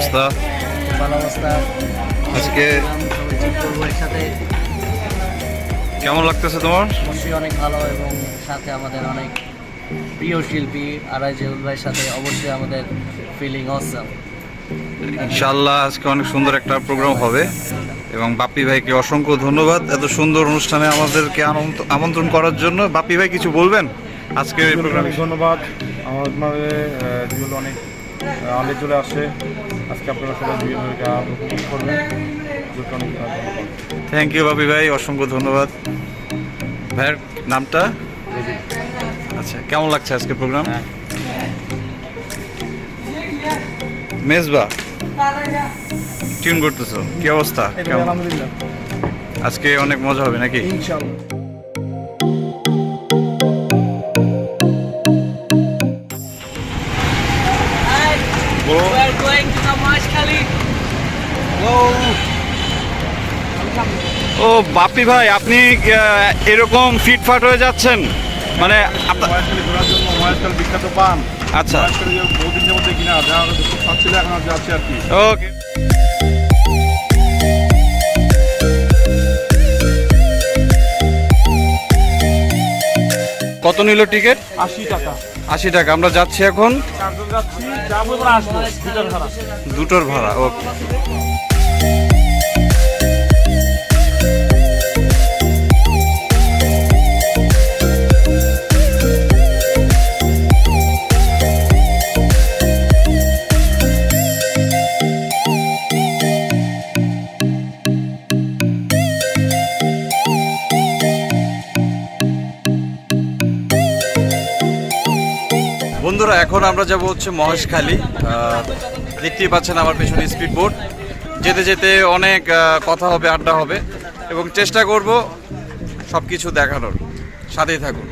অবস্থা? ভালো অবস্থা। আজকে একসাথে কেমন লাগতেছে তোমার? অবশ্যই অনেক ভালো, এবং সাথে আমাদের অনেক প্রিয় শিল্পী আরাইজুল ভাইয়ের সাথে অবশ্যই আমাদের ফিলিং অসাম। ইনশাআল্লাহ আজকে অনেক সুন্দর একটা প্রোগ্রাম হবে এবং বাপ্পি ভাইকে অসংখ্য ধন্যবাদ এত সুন্দর অনুষ্ঠানে আমাদেরকে আমন্ত্রণ করার জন্য। বাপ্পি ভাই কিছু বলবেন আজকের এই প্রোগ্রামে? ধন্যবাদ। আমাদের যেগুলো অনেক আলে চলে আসে, আজকে আপনারা সবাই ভিডিওটা উপভোগ করবেন। অনেক ধন্যবাদ। থ্যাংক ইউ বাপ্পি ভাই, অসংখ্য ধন্যবাদ। ভাইয়ের নামটা? আচ্ছা, কেমন লাগছে আজকে প্রোগ্রাম? মেজবা টিউন করতেছো, কি অবস্থা? কেমন? আলহামদুলিল্লাহ, আজকে অনেক মজা হবে নাকি? ইনশাআল্লাহ। We're going to the Mashkali. ও বাপ্পি ভাই, আপনি এরকম ফিটফাট হয়ে যাচ্ছেন মানে মহেশখালী ঘোরার জন্য, মহেশখালী বিখ্যাত পান। আচ্ছা, মহেশখালী বহুদিনের মধ্যে কিনা যাওয়ার খুব চাচ্ছিল, এখন আর যাচ্ছি আর কি। ওকে। কত নিল টিকিট? 80 টাকা। 80 টাকা। আমরা যাচ্ছি এখন, চারজন যাচ্ছি, যাবো এবার আসবো, দুটার ভাড়া। দুটোর ভাড়া। ওকে। বন্ধুরা, এখন আমরা যাব হচ্ছে মহেশখালী। দেখতেই পাচ্ছেন আমার পেছনে স্পিড বোট। যেতে যেতে অনেক কথা হবে, আড্ডা হবে এবং চেষ্টা করব সব কিছু দেখানোর। সাথেই থাকুন।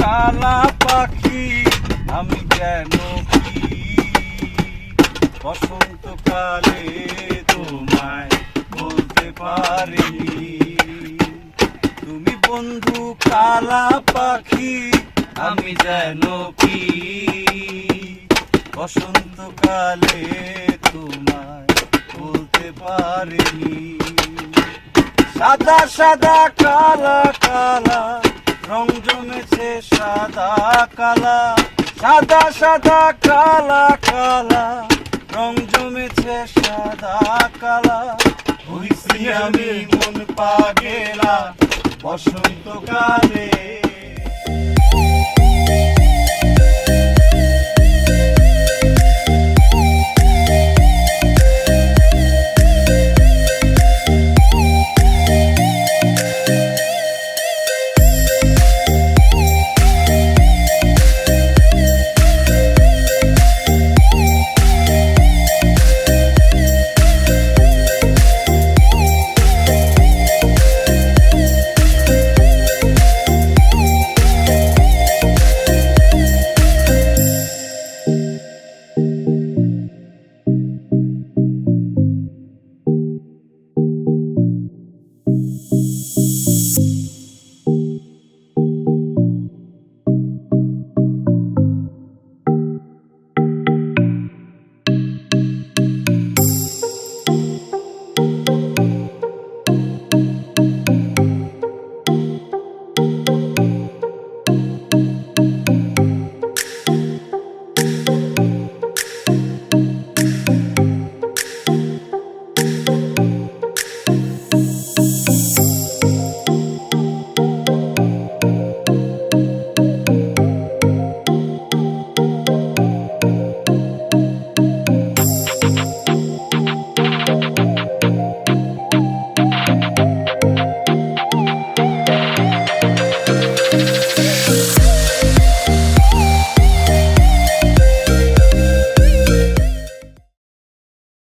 কালা পাখি আমি কেন কি বসন্তকালে তোমায় বলতে পারিনি। তুমি বন্ধু কালা পাখি আমি যেন কি বসন্তকালে তোমায় বলতে পারিনি। সাদা সাদা কালা কালা রং জমেছে সাদা কালা, সাদা সাদা কালা কালা রং জমেছে সাদা কালা হইছি আমি মন পাগেলা বসন্তকালে